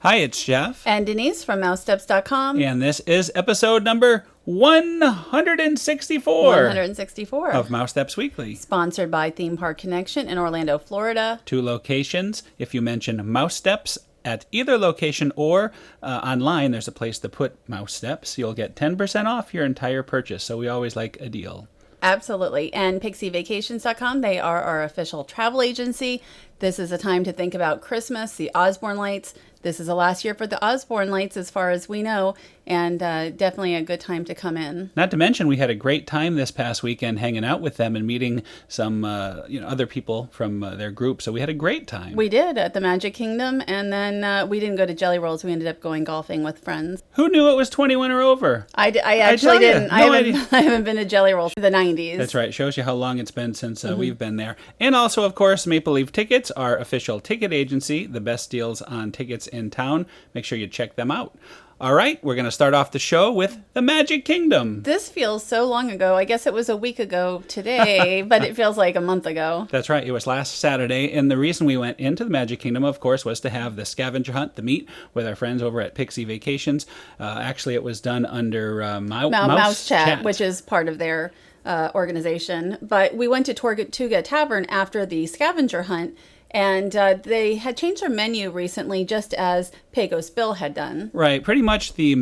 Hi, it's Jeff. And Denise from Mousesteps.com. And this is episode number 164. 164. Of Mousesteps Weekly. Sponsored by Theme Park Connection in Orlando, Florida. 2 locations. If you mention Mousesteps at either location or online, there's a place to put Mousesteps. You'll get 10% off your entire purchase. So we always like a deal. Absolutely. And PixieVacations.com, they are our official travel agency. This is a time to think about Christmas, the Osborne lights. This is the last year for the Osborne lights as far as we know, and definitely a good time to come in. Not to mention, we had a great time this past weekend hanging out with them and meeting some other people from their group. So we had a great time. We did at the Magic Kingdom, and then we didn't go to Jelly Rolls. We ended up going golfing with friends. Who knew it was 21 or over? I actually didn't. No idea. I haven't been to Jelly Rolls in the 90s. That's right. Shows you how long it's been since we've been there. And also, of course, Maple Leaf Tickets, our official ticket agency, the best deals on tickets in town. Make sure you check them out. All right, we're going to start off the show with the Magic Kingdom. This feels so long ago. I guess it was a week ago today, but it feels like a month ago. That's right. It was last Saturday, and the reason we went into the Magic Kingdom, of course, was to have the scavenger hunt, the meet with our friends over at Pixie Vacations. Actually, it was done under Mouse Chat, which is part of their organization. But we went to Tortuga Tavern after the scavenger hunt, and they had changed their menu recently, just as Pecos Bill had done. Right. Pretty much the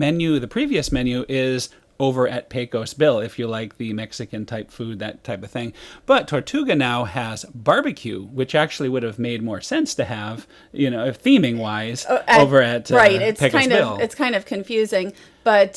previous menu is over at Pecos Bill, if you like the Mexican type food, that type of thing. But Tortuga now has barbecue, which actually would have made more sense to have, theming wise, over at Pecos Bill. It's kind of confusing. But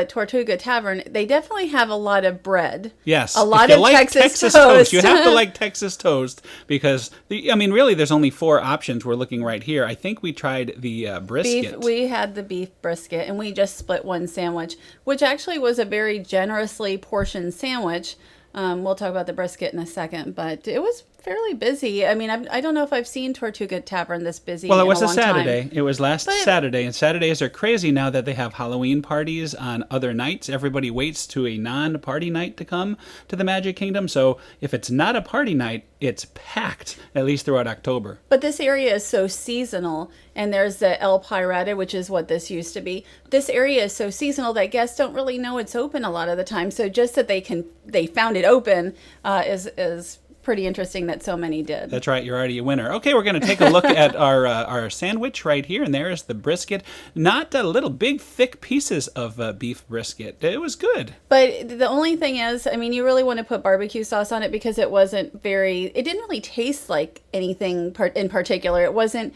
Tortuga Tavern, they definitely have a lot of bread. Yes. A lot of Texas toast. You have to like Texas toast because, really, there's only 4 options. We're looking right here. I think we tried the brisket. We had the beef brisket, and we just split one sandwich, which actually was a very generously portioned sandwich. We'll talk about the brisket in a second, but it was fairly busy. I mean, I don't know if I've seen Tortuga Tavern this busy. Well, it was a Saturday. Time. It was last Saturday, and Saturdays are crazy now that they have Halloween parties on other nights. Everybody waits to a non-party night to come to the Magic Kingdom. So if it's not a party night, it's packed, at least throughout October. But this area is so seasonal, and there's the El Pirata, which is what this used to be. This area is so seasonal that guests don't really know it's open a lot of the time. So just that they found it open is pretty interesting that so many did. That's right. You're already a winner. Okay, we're going to take a look at our sandwich right here, and there is the brisket. Not little big thick pieces of beef brisket. It was good. But the only thing is, I mean, you really want to put barbecue sauce on it because it didn't really taste like anything in particular. It wasn't,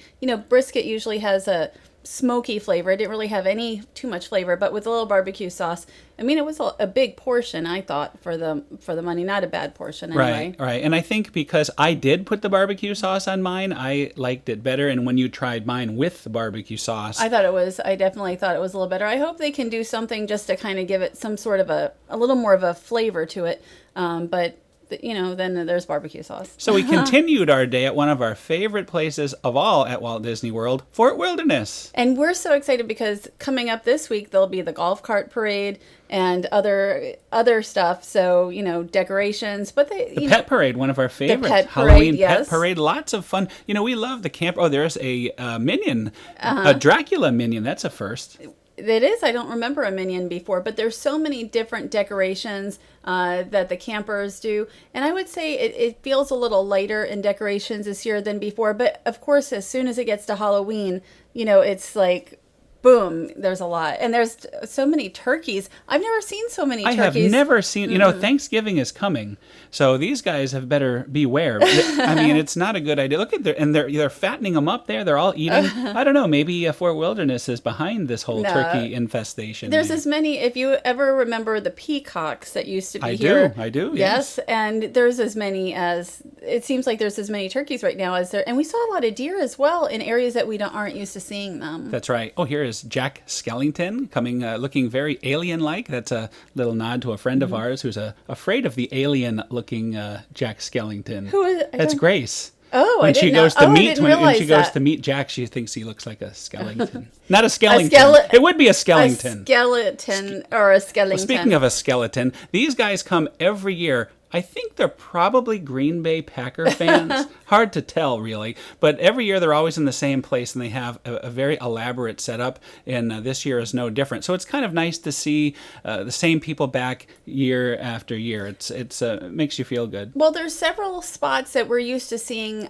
brisket usually has a smoky flavor. It didn't really have too much flavor, but with a little barbecue sauce, I mean, it was a big portion, I thought, for the money. Not a bad portion anyway. Right. And I think because I did put the barbecue sauce on mine, I liked it better. And when you tried mine with the barbecue sauce, I definitely thought it was a little better. I hope they can do something just to kind of give it some sort of a little more of a flavor to it. But then there's barbecue sauce. So we continued our day at one of our favorite places of all at Walt Disney World, Fort Wilderness. And we're so excited because coming up this week, there'll be the golf cart parade and other stuff. So, decorations, but the pet parade, one of our favorites. Pet Halloween parade, yes. Pet parade, lots of fun. We love the camp. Oh, there's a minion, a Dracula minion. That's a first. It is. I don't remember a minion before, but there's so many different decorations that the campers do. And I would say it feels a little lighter in decorations this year than before. But of course, as soon as it gets to Halloween, it's like, boom, there's a lot. And there's so many turkeys. I've never seen so many turkeys. I have never seen, Thanksgiving is coming. So these guys have better beware. I mean, it's not a good idea. Look at they're fattening them up there. They're all eating. I don't know, maybe Fort Wilderness is behind this whole turkey infestation. There's as many, if you ever remember the peacocks that used to be here. I do. Yes. And there's it seems like there's as many turkeys right now as there, and we saw a lot of deer as well in areas that we aren't used to seeing them. That's right. Oh, here is Jack Skellington coming, looking very alien-like. That's a little nod to a friend of ours who's afraid of the alien-looking Jack Skellington. Who is? That's Grace. Oh, when I didn't she goes know. to I meet didn't when realize she goes that. to meet Jack, she thinks he looks like a skeleton. Not a skeleton. It would be a skeleton. A skeleton or a skeleton. Well, speaking of a skeleton, these guys come every year. I think they're probably Green Bay Packer fans. Hard to tell, really. But every year they're always in the same place, and they have a very elaborate setup, and this year is no different. So it's kind of nice to see the same people back year after year. It makes you feel good. Well, there's several spots that we're used to seeing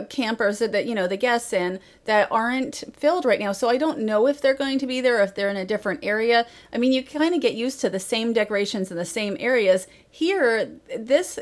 campers that the guests in that aren't filled right now. So I don't know if they're going to be there, or if they're in a different area. I mean, you kind of get used to the same decorations in the same areas. Here, this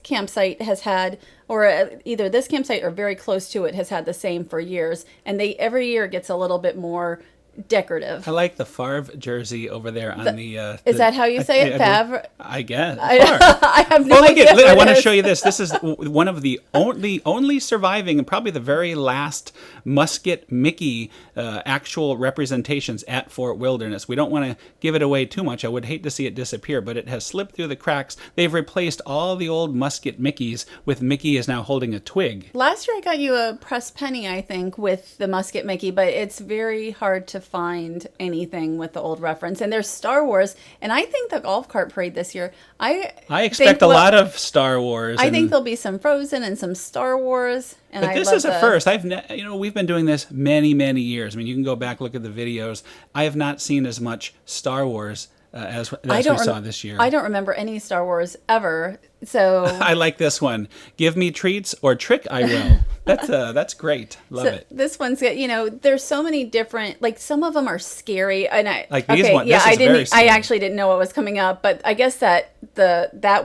campsite has had, or either this campsite or very close to it has had the same for years, and they every year gets a little bit more decorative. I like the Favre jersey over there on Is that how you say it, Favre? I guess. I have no idea. I want to show you this. This is one of the only surviving, and probably the very last Musket Mickey actual representations at Fort Wilderness. We don't want to give it away too much. I would hate to see it disappear, but it has slipped through the cracks. They've replaced all the old Musket Mickeys with Mickey is now holding a twig. Last year I got you a pressed penny, I think, with the Musket Mickey, but it's very hard to find anything with the old reference. And there's Star Wars, and I think the golf cart parade this year, I expect a lot of Star Wars. I think there'll be some Frozen and some Star Wars. And but this is a first. We've been doing this many years. I mean, you can go back, look at the videos. I have not seen as much Star Wars as we saw this year. I don't remember any Star Wars ever. So I like this one. Give me treats or trick I will. That's great. Love it. This one's there's so many different, like some of them are scary, and these ones. Yeah, I actually didn't know what was coming up, but I guess that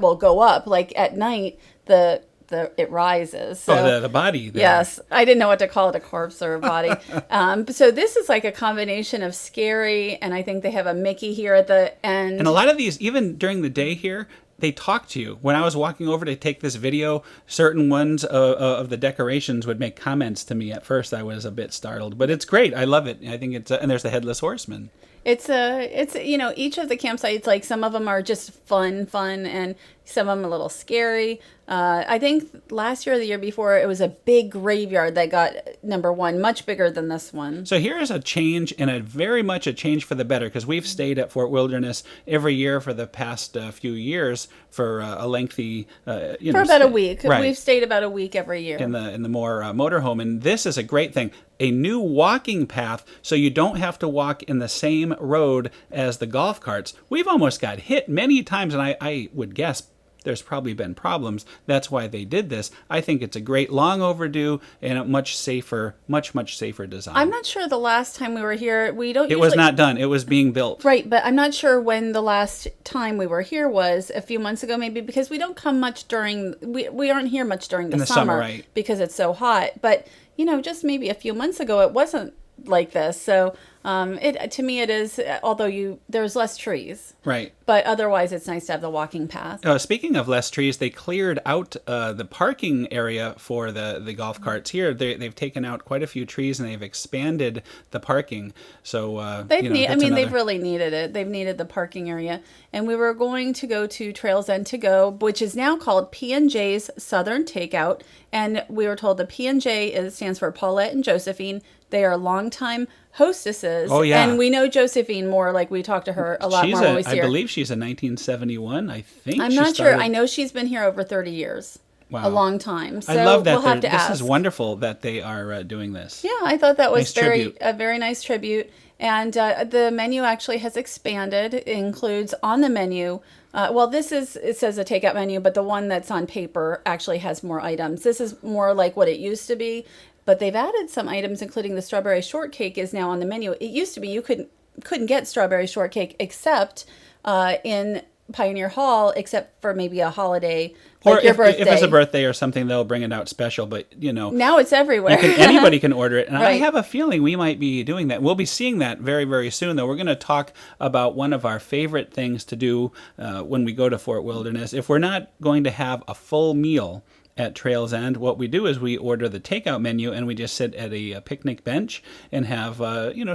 will go up like at night. It rises. So, the body there. Yes. I didn't know what to call it, a corpse or a body. So this is like a combination of scary, and I think they have a Mickey here at the end. And a lot of these, even during the day here, they talk to you. When I was walking over to take this video, certain ones of the decorations would make comments to me. At first, I was a bit startled, but it's great. I love it. I think it's and there's the Headless Horseman. It's each of the campsites, like some of them are just fun, and some of them a little scary. I think last year or the year before, it was a big graveyard that got number one, much bigger than this one. So here is a change, and very much a change for the better, because we've stayed at Fort Wilderness every year for the past few years for a lengthy, for about a week. Right. We've stayed about a week every year in the more motorhome, and this is a great thing. A new walking path, so you don't have to walk in the same road as the golf carts. We've almost got hit many times, and I would guess there's probably been problems. That's why they did this. I think it's a great, long overdue, and a much safer design. I'm not sure the last time we were here. It was not done. It was being built. Right, but I'm not sure when the last time we were here was. A few months ago, maybe, because we don't come much we aren't here much during the summer, right? Because it's so hot. But just maybe a few months ago, it wasn't like this. So to me it is, although there's less trees, right, but otherwise it's nice to have the walking path. Speaking of less trees, they cleared out the parking area for the golf carts here. They've taken out quite a few trees, and they've expanded the parking. So they've really needed it. They've needed the parking area. And we were going to go to Trails End to Go, which is now called P&J's Southern Takeout, and we were told the P&J stands for Paulette and Josephine. They are longtime hostesses. Oh, yeah. And we know Josephine more, like we talk to her a lot more when we see her. I believe she's a 1971, I think. I'm not sure. I know she's been here over 30 years. Wow. A long time. So I love that. We'll have to ask. This is wonderful that they are doing this. Yeah, I thought that was a very nice tribute. And the menu actually has expanded. It includes on the menu, it says a takeout menu, but the one that's on paper actually has more items. This is more like what it used to be. But they've added some items, including the strawberry shortcake is now on the menu. It used to be you couldn't get strawberry shortcake except in Pioneer Hall, except for maybe a holiday, like your birthday. If it's a birthday or something, they'll bring it out special. But now it's everywhere. Anybody can order it, and right. I have a feeling we might be doing that. We'll be seeing that very, very soon. Though we're going to talk about one of our favorite things to do when we go to Fort Wilderness. If we're not going to have a full meal at Trails End, what we do is we order the takeout menu, and we just sit at a picnic bench and have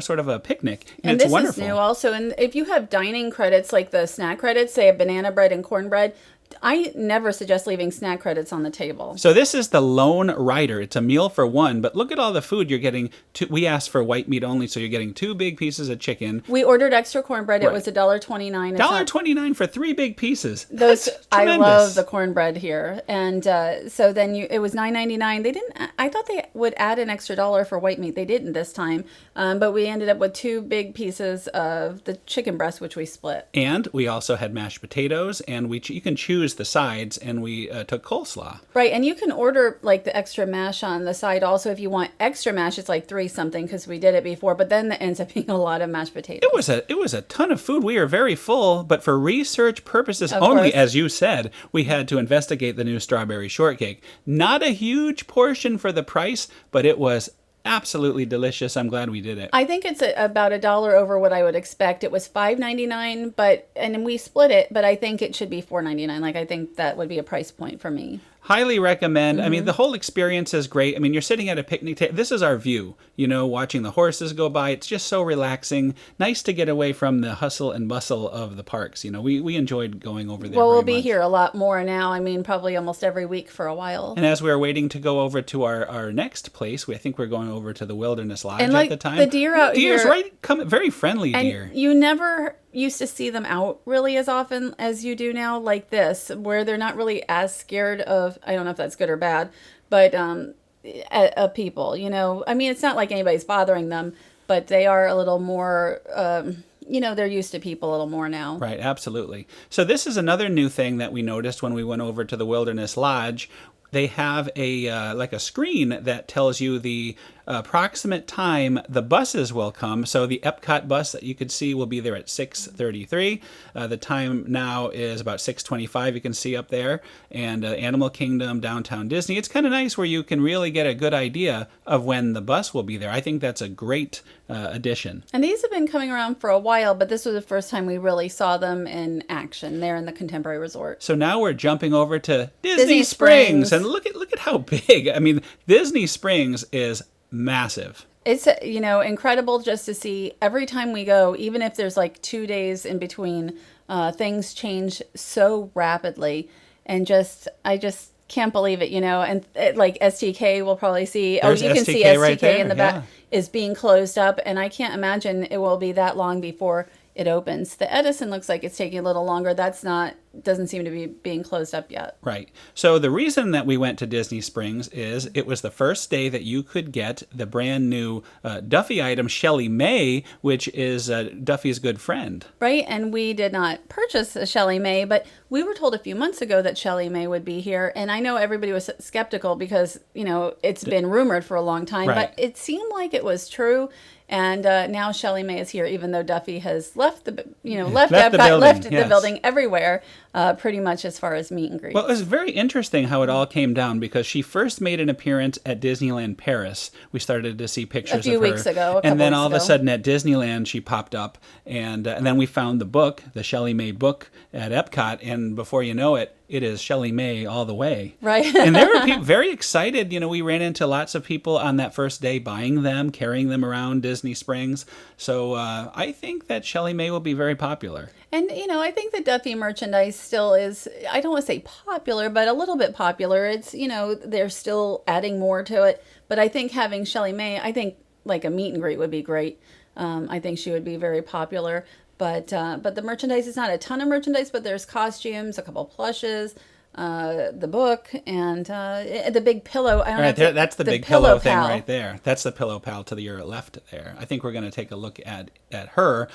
sort of a picnic. And it's this wonderful. Is new also. And if you have dining credits, like the snack credits, say a banana bread and cornbread, I never suggest leaving snack credits on the table. So this is the Lone Rider. It's a meal for one, but look at all the food you're getting. We asked for white meat only, so you're getting 2 big pieces of chicken. We ordered extra cornbread. Right. It was $1.29. $1.29 for 3 big pieces. Those That's I tremendous. love the cornbread here, and so then it was $9.99. They didn't. I thought they would add an extra $1 for white meat. They didn't this time, but we ended up with 2 big pieces of the chicken breast, which we split. And we also had mashed potatoes, and you can choose the sides, and we took coleslaw. Right, and you can order like the extra mash on the side also if you want extra mash. It's like 3 something because we did it before, but then it ends up being a lot of mashed potatoes. It was a ton of food. We are very full, but for research purposes Of only, course. as you said, we had to investigate the new strawberry shortcake. Not a huge portion for the price, but it was absolutely delicious. I'm glad we did it. I think it's about $1 over what I would expect. It was $5.99, and we split it, but I think it should be $4.99. Like I think that would be a price point for me. Highly recommend. I mean, the whole experience is great. I mean, you're sitting at a picnic table. This is our view, watching the horses go by. It's just so relaxing. Nice to get away from the hustle and bustle of the parks. We enjoyed going over there. Well, we'll very be much. here a lot more now. I mean, probably almost every week for a while. And as we were waiting to go over to our next place, I think we're going over to the Wilderness Lodge And, like, at the time. the deer out Deer's here- right, very friendly And deer. you never used to see them out really as often as you do now, like this, where they're not really as scared of, I don't know if that's good or bad, but of people, I mean, it's not like anybody's bothering them, but they are a little more, they're used to people a little more now. Right, absolutely. So this is another new thing that we noticed when we went over to the Wilderness Lodge. They have a screen that tells you the approximate time the buses will come. So the Epcot bus that you could see will be there at 6:33. The time now is about 6:25. You can see up there, and Animal Kingdom, Downtown Disney. It's kind of nice where you can really get a good idea of when the bus will be there. I think that's a great addition. And these have been coming around for a while, but this was the first time we really saw them in action there in the Contemporary Resort. So now we're jumping over to Disney Disney Springs, Springs. and look at how big. I mean, Disney Springs is massive. It's, incredible just to see every time we go, even if there's like 2 days in between, things change so rapidly. And I just can't believe it, and like STK we'll probably see. There's you can see STK STK right there, in the back is being closed up. And I can't imagine it will be that long before it opens. The Edison looks like it's taking a little longer. Doesn't seem to be being closed up yet. Right. So the reason that we went to Disney Springs is it was the first day that you could get the brand new Duffy item, Shelly May, which is Duffy's good friend. Right, and we did not purchase a Shelly May, but we were told a few months ago that Shelly May would be here, and I know everybody was skeptical because, it's been rumored for a long time, Right. but it seemed like it was true, and now Shelly May is here, even though Duffy has left the building everywhere, pretty much as far as meet and greet. Well, it was very interesting how it all came down because she first made an appearance at Disneyland Paris. We started to see pictures A few of her. weeks ago, and then all of a ago. sudden at Disneyland she popped up, and then we found the book, the Shelly May book at Epcot, and before you know it, it is Shelly May all the way. Right. And there were people very excited. We ran into lots of people on that first day buying them, carrying them around Disney Springs. So I think that Shelly May will be very popular. And, I think the Duffy merchandise still is, I don't want to say popular, but a little bit popular. It's, they're still adding more to it. But I think having Shelly May, I think like a meet and greet would be great. I think she would be very popular. But the merchandise is not a ton of merchandise, but there's costumes, a couple plushes, the book, and the big pillow. I don't Right know there, that's the big pillow thing right there. That's the pillow pal to your left there. I think we're going to take a look at her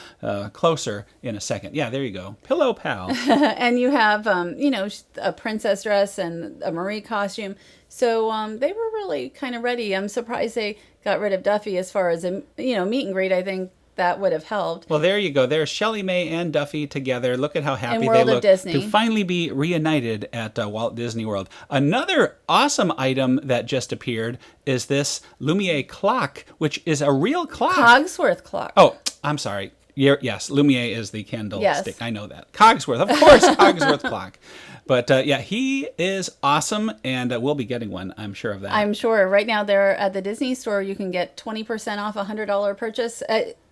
closer in a second. Yeah, there you go. Pillow pal. And you have, a princess dress and a Marie costume. So they were really kind of ready. I'm surprised they got rid of Duffy as far as a meet and greet. I think that would have helped. Well, there you go. There's Shelly May and Duffy together. Look at how happy they World of look Disney. to finally be reunited at Walt Disney World. Another awesome item that just appeared is this Lumiere clock, which is a real clock. Cogsworth clock. Oh, I'm sorry. Yes, Lumiere is the candlestick. Yes. I know that. Cogsworth, of course, Cogsworth clock. But yeah, he is awesome, and we'll be getting one. I'm sure of that. I'm sure. Right now, they're at the Disney store. You can get 20% off a $100 purchase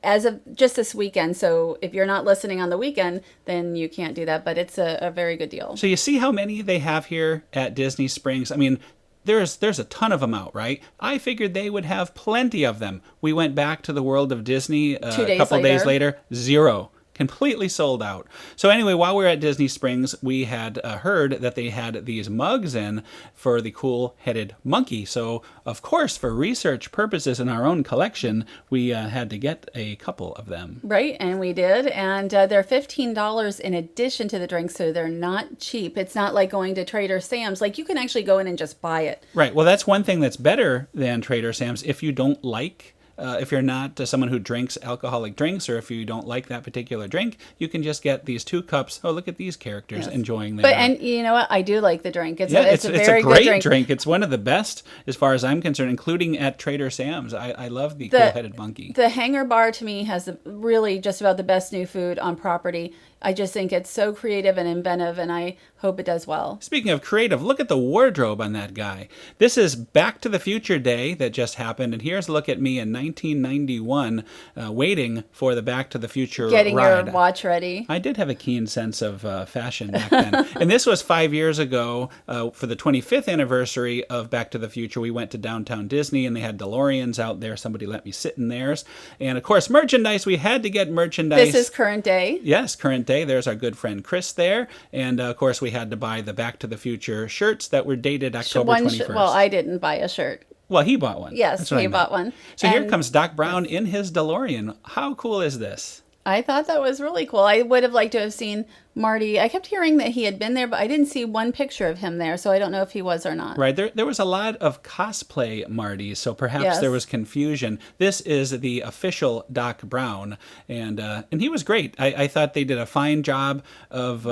as of just this weekend. So if you're not listening on the weekend, then you can't do that. But it's a very good deal. So you see how many they have here at Disney Springs? I mean, there's a ton of them out, right? I figured they would have plenty of them. We went back to the World of Disney a couple days later, zero. Completely sold out. So anyway, while we were at Disney Springs, we had heard that they had these mugs in for the cool-headed monkey. So, of course, for research purposes in our own collection, we had to get a couple of them. Right, and we did. And they're $15 in addition to the drinks, so they're not cheap. It's not like going to Trader Sam's. Like, you can actually go in and just buy it. Right. Well, that's one thing that's better than Trader Sam's. If you don't like if you're not someone who drinks alcoholic drinks, or if you don't like that particular drink, you can just get these 2 cups. Oh, look at these characters enjoying their... And you know what? I do like the drink. It's it's a a very great good drink. It's one of the best as far as I'm concerned, including at Trader Sam's. I love the cool-headed monkey. The Hangar Bar, to me, has really just about the best new food on property. I just think it's so creative and inventive, and I hope it does well. Speaking of creative, look at the wardrobe on that guy. This is Back to the Future Day that just happened, and here's a look at me in 1991 waiting for the Back to the Future Getting ride. your watch ready. I did have a keen sense of fashion back then. And this was 5 years ago for the 25th anniversary of Back to the Future. We went to downtown Disney, and they had DeLoreans out there. Somebody let me sit in theirs. And, of course, merchandise. We had to get merchandise. This is current day. Yes, current day. There's our good friend Chris there. And, of course, we had to buy the Back to the Future shirts that were dated October 21st. Well, I didn't buy a shirt. Well, he bought one. Yes, he bought one. So here comes Doc Brown in his DeLorean. How cool is this? I thought that was really cool. I would have liked to have seen Marty. I kept hearing that he had been there, but I didn't see one picture of him there, so I don't know if he was or not. Right. There was a lot of cosplay Marty, so perhaps there was confusion. This is the official Doc Brown, and he was great. I thought they did a fine job of,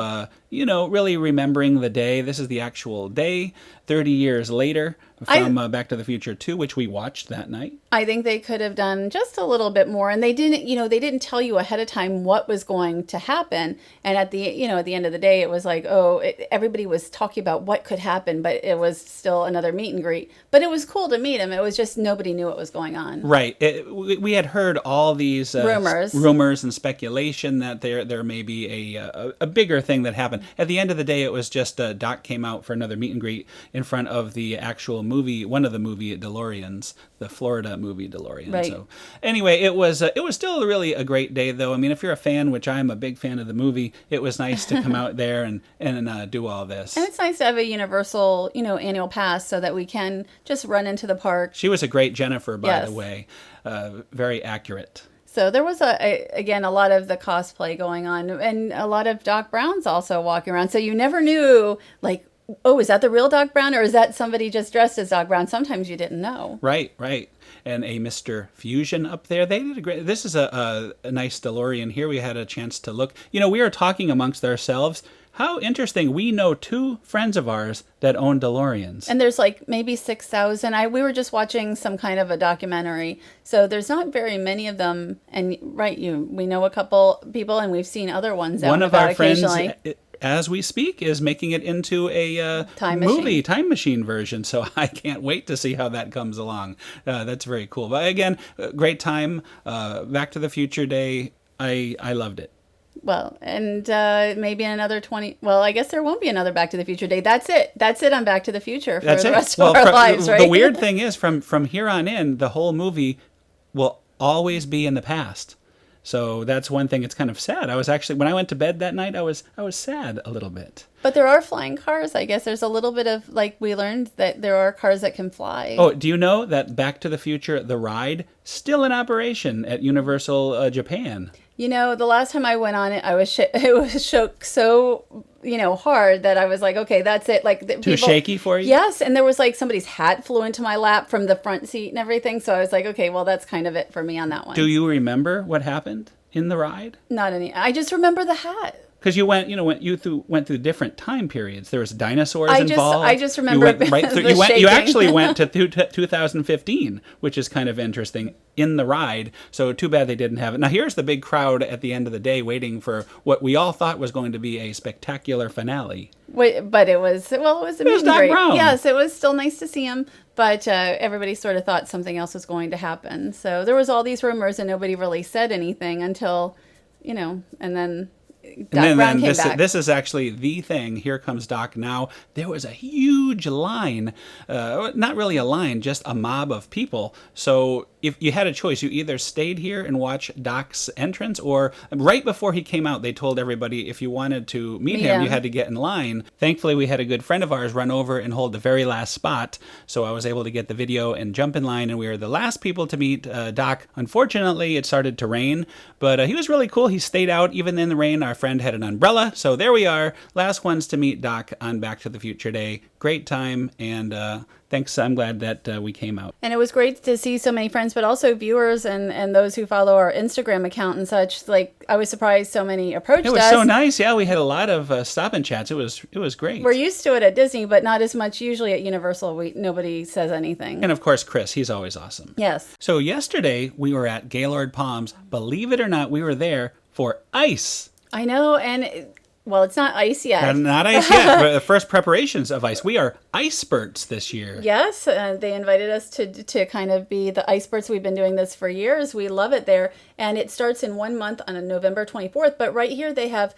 really remembering the day. This is the actual day, 30 years later from Back to the Future 2, which we watched that night. I think they could have done just a little bit more, and they didn't tell you ahead of time what was going to happen. And at the end of the day, it was like, everybody was talking about what could happen, but it was still another meet and greet. But it was cool to meet him. It was just nobody knew what was going on. Right. We had heard all these rumors and speculation that there may be a bigger thing that happened. At the end of the day, it was just Doc came out for another meet and greet in front of the actual movie, one of the movie DeLoreans, the Florida movie DeLorean. Right. So anyway, it was still really a great day, though. I mean, if you're a fan, which I'm a big fan of the movie, it was nice to come out there and do all this. And it's nice to have a Universal, annual pass so that we can just run into the park. She was a great Jennifer, by the way. Very accurate. So there was, again, a lot of the cosplay going on, and a lot of Doc Browns also walking around. So you never knew, like, oh, is that the real Doc Brown, or is that somebody just dressed as Doc Brown? Sometimes you didn't know. Right. And a Mr. Fusion up there. They did a great... This is a nice DeLorean here. We had a chance to look. We are talking amongst ourselves. How interesting. We know 2 friends of ours that own DeLoreans. And there's like maybe 6,000. We were just watching some kind of a documentary. So there's not very many of them. And we know a couple people, and we've seen other ones out One of our friends, occasionally. As we speak, is making it into a time machine version. So I can't wait to see how that comes along. That's very cool. But again, great time. Back to the Future Day. I loved it. Well, and maybe another 20... Well, I guess there won't be another Back to the Future Day. That's it. That's it on Back to the Future for the rest of our lives, right? The weird thing is, from here on in, the whole movie will always be in the past. So that's one thing. It's kind of sad. I was actually, when I went to bed that night, I was sad a little bit. But there are flying cars. I guess there's a little bit of, like, we learned that there are cars that can fly. Oh, do you know that Back to the Future, the ride, still in operation at Universal Japan? The last time I went on it, it was shook so, hard that I was like, okay, that's it. Like, Too shaky for you? Yes, and there was like somebody's hat flew into my lap from the front seat and everything. So I was like, okay, well, that's kind of it for me on that one. Do you remember what happened in the ride? Not any. I just remember the hat. Because you went, went through different time periods. There was dinosaurs involved. I just remember you went right through. the shaking. You actually went to 2015, which is kind of interesting in the ride. So too bad they didn't have it. Now here's the big crowd at the end of the day waiting for what we all thought was going to be a spectacular finale. But it was a meet and Doc greet. Brown. Yes, it was still nice to see him, but everybody sort of thought something else was going to happen. So there was all these rumors, and nobody really said anything until, and then Doc Brown came back. This is actually the thing. Here comes Doc now. There was a huge line, not really a line, just a mob of people. So if you had a choice, you either stayed here and watched Doc's entrance, or right before he came out, they told everybody if you wanted to meet him, you had to get in line. Thankfully, we had a good friend of ours run over and hold the very last spot, so I was able to get the video and jump in line, and we were the last people to meet Doc. Unfortunately, it started to rain, but he was really cool. He stayed out even in the rain. Our friend had an umbrella, so there we are, last ones to meet Doc on Back to the Future Day. Great time, and thanks. I'm glad that we came out. And it was great to see so many friends, but also viewers and those who follow our Instagram account and such. Like, I was surprised so many approached us. It was so nice. Yeah, we had a lot of stop and chats. It was great. We're used to it at Disney, but not as much usually at Universal. Nobody says anything. And of course, Chris, he's always awesome. Yes. So yesterday we were at Gaylord Palms. Believe it or not, we were there for ice. I know, and well, it's not ice yet. Not ice yet, but the first preparations of ice. We are iceberts this year. Yes, they invited us to kind of be the iceberts. We've been doing this for years. We love it there. And it starts in 1 month on November 24th. But right here they have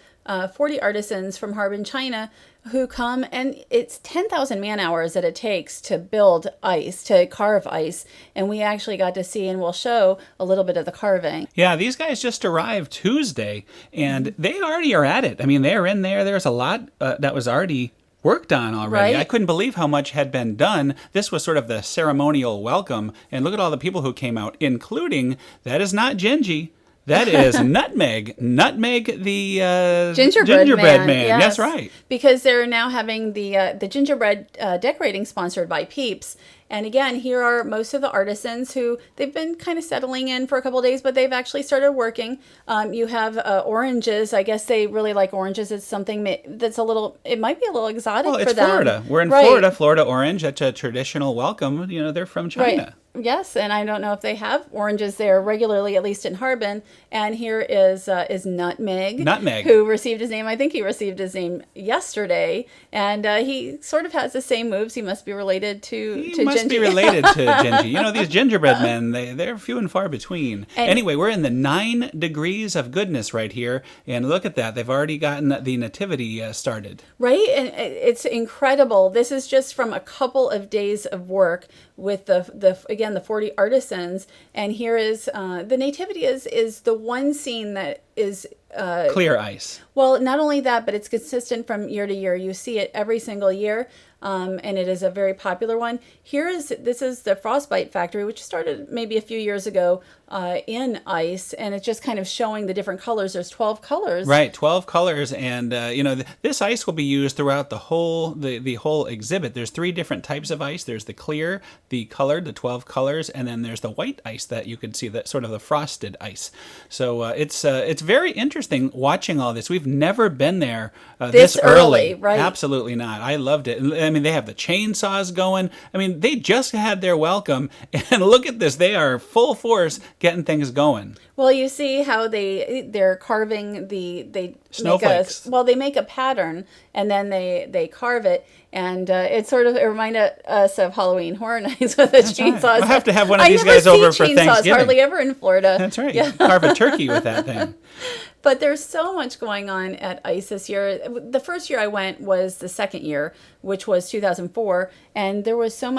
40 artisans from Harbin, China, who come, and it's 10,000 man hours that it takes to build ice, to carve ice. And we actually got to see, and we'll show a little bit of the carving. Yeah, these guys just arrived Tuesday, and they already are at it. I mean, they're in there. There's a lot that was already worked on already. Right? I couldn't believe how much had been done. This was sort of the ceremonial welcome. And look at all the people who came out, including, that is not Gingy. That is Nutmeg. Nutmeg, the gingerbread man. Yes. That's right. Because they're now having the gingerbread decorating sponsored by Peeps. And again, here are most of the artisans who they've been kind of settling in for a couple of days, but they've actually started working. You have oranges. I guess they really like oranges. It's something that's it might be a little exotic for them. Well, it's Florida. We're in Florida. Florida orange. That's a traditional welcome. They're from China. Right. Yes, and I don't know if they have oranges there regularly, at least in Harbin. And here is Nutmeg. Nutmeg. Who received his name. I think he received his name yesterday. And he sort of has the same moves. He must be related to He must be related to Gingy. These gingerbread men, they're few and far between. Anyway, we're in the 9 degrees of goodness right here. And look at that. They've already gotten the nativity started. Right? And it's incredible. This is just from a couple of days of work with the 40 artisans. And here is the nativity is the one scene that is clear ice. Well, not only that, but it's consistent from year to year. You see it every single year. And it is a very popular one. This is the Frostbite Factory, which started maybe a few years ago in ice, and it's just kind of showing the different colors. There's 12 colors. Right, 12 colors, and this ice will be used throughout the whole exhibit. There's 3 different types of ice. There's the clear, the colored, the 12 colors, and then there's the white ice that you could see, that sort of the frosted ice. So it's very interesting watching all this. We've never been there this early. Right? Absolutely not. I loved it. I mean, they have the chainsaws going. I mean, they just had their welcome, and look at this. They are full force getting things going. Well, you see how they're carving they snowflakes. They make a pattern, and then they carve it, and it reminded us of Halloween Horror Nights with the chainsaws. Right. We'll have to have one of these guys over for Thanksgiving. Hardly ever in Florida. That's right. Yeah. Carve a turkey with that thing. But there's so much going on at ICE this year. The first year I went was the second year, which was 2004, and there was not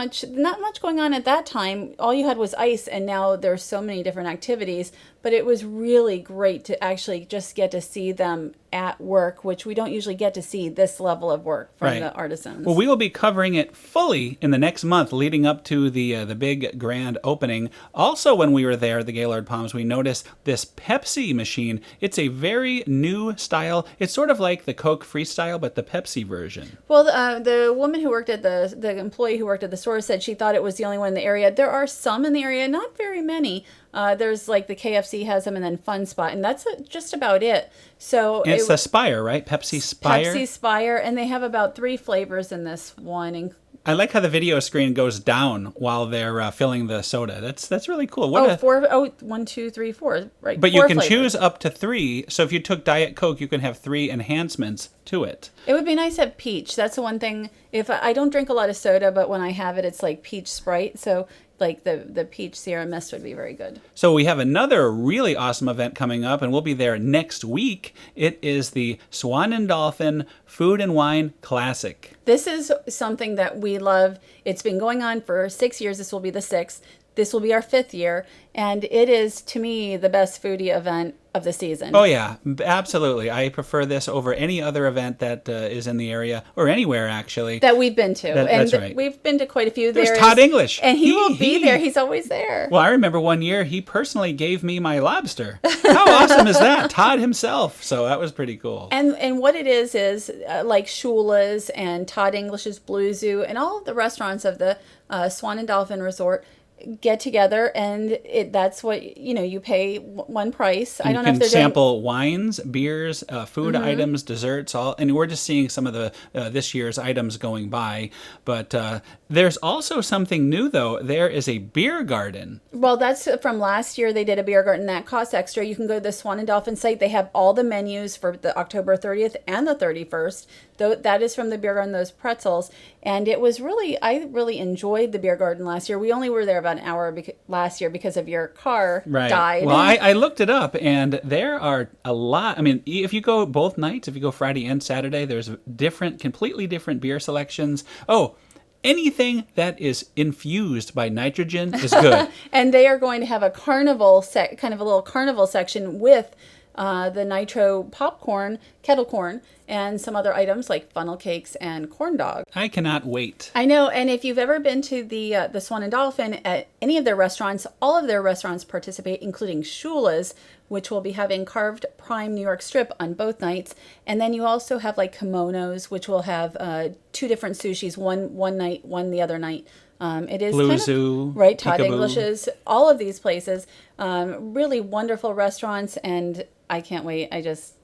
much going on at that time. All you had was ICE, and now there's so many different activities. But it was really great to actually just get to see them at work, which we don't usually get to see this level of work from the artisans. Well, we will be covering it fully in the next month leading up to the big grand opening. Also, when we were there at the Gaylord Palms, we noticed this Pepsi machine. It's a very new style. It's sort of like the Coke Freestyle, but the Pepsi version. Well, the woman who worked at the employee who worked at the store said she thought it was the only one in the area. There are some in the area, not very many. There's like the KFC has them, and then Fun Spot, and that's just about it. So it's It's the Spire, right? Pepsi Spire. Pepsi Spire, and they have about 3 flavors in this one. I like how the video screen goes down while they're filling the soda. That's really cool. One, two, three, four. Right. But 4 you can flavors. choose up to 3. So if you took Diet Coke, you can have 3 enhancements to it. It would be nice to have peach. That's the one thing. If I don't drink a lot of soda, but when I have it, it's like peach Sprite. So like the peach Sierra Mist would be very good. So we have another really awesome event coming up, and we'll be there next week. It is the Swan and Dolphin Food and Wine Classic. This is something that we love. It's been going on for 6 years. This will be the 6th. This will be our 5th year. And it is, to me, the best foodie event of the season. Oh, yeah, absolutely. I prefer this over any other event that is in the area, or anywhere, actually. That we've been to. That's right. We've been to quite a few. There's Todd English. And he will be there. He's always there. Well, I remember one year he personally gave me my lobster. How awesome is that? Todd himself. So that was pretty cool. And what it is like Shula's and Todd English's Blue Zoo and all of the restaurants of the Swan and Dolphin Resort get together, and that's what you pay one price. I don't know if they're sample wines, beers, food items, desserts, all, and we're just seeing some of the this year's items going by. But there's also something new, though. There is a beer garden. Well, that's from last year. They did a beer garden that costs extra. You can go to the Swan and Dolphin site. They have all the menus for the October 30th and the 31st. Though that is from the beer garden, those pretzels. And it was I really enjoyed the beer garden last year. We only were there about an hour last year because of your car died. Well, I looked it up, and there are a lot. I mean, if you go both nights, if you go Friday and Saturday, there's completely different beer selections. Oh, anything that is infused by nitrogen is good. And they are going to have a carnival kind of a little carnival section with the nitro popcorn, kettle corn, and some other items like funnel cakes and corn dog. I cannot wait. I know, and if you've ever been to the Swan and Dolphin at any of their restaurants, all of their restaurants participate, including Shula's, which will be having carved prime New York strip on both nights. And then you also have like kimonos, which will have 2 different sushis, one night, one the other night. It is Blue Zoo, right, Todd Peekaboo. English's, all of these places, really wonderful restaurants, and I can't wait.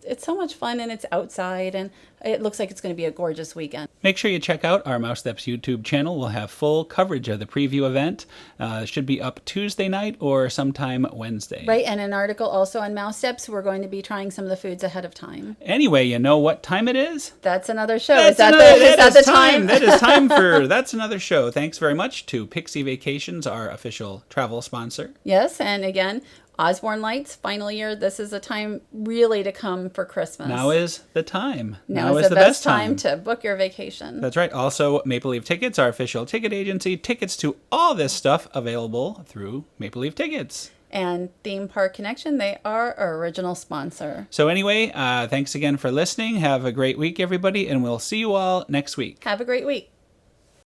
It's so much fun, and it's outside, and it looks like it's going to be a gorgeous weekend. Make sure you check out our Mousesteps YouTube channel. We'll have full coverage of the preview event. It should be up Tuesday night or sometime Wednesday. Right, and an article also on Mousesteps. We're going to be trying some of the foods ahead of time. Anyway, you know what time it is? That's another show. Is that the time? That is time for That's Another Show. Thanks very much to Pixie Vacations, our official travel sponsor. Yes, and again, Osborne Lights, final year. This is a time really to come for Christmas. Now is the time. Now is the best time to book your vacation. That's right. Also, Maple Leaf Tickets, our official ticket agency. Tickets to all this stuff available through Maple Leaf Tickets. And Theme Park Connection, they are our original sponsor. So anyway, thanks again for listening. Have a great week, everybody, and we'll see you all next week. Have a great week.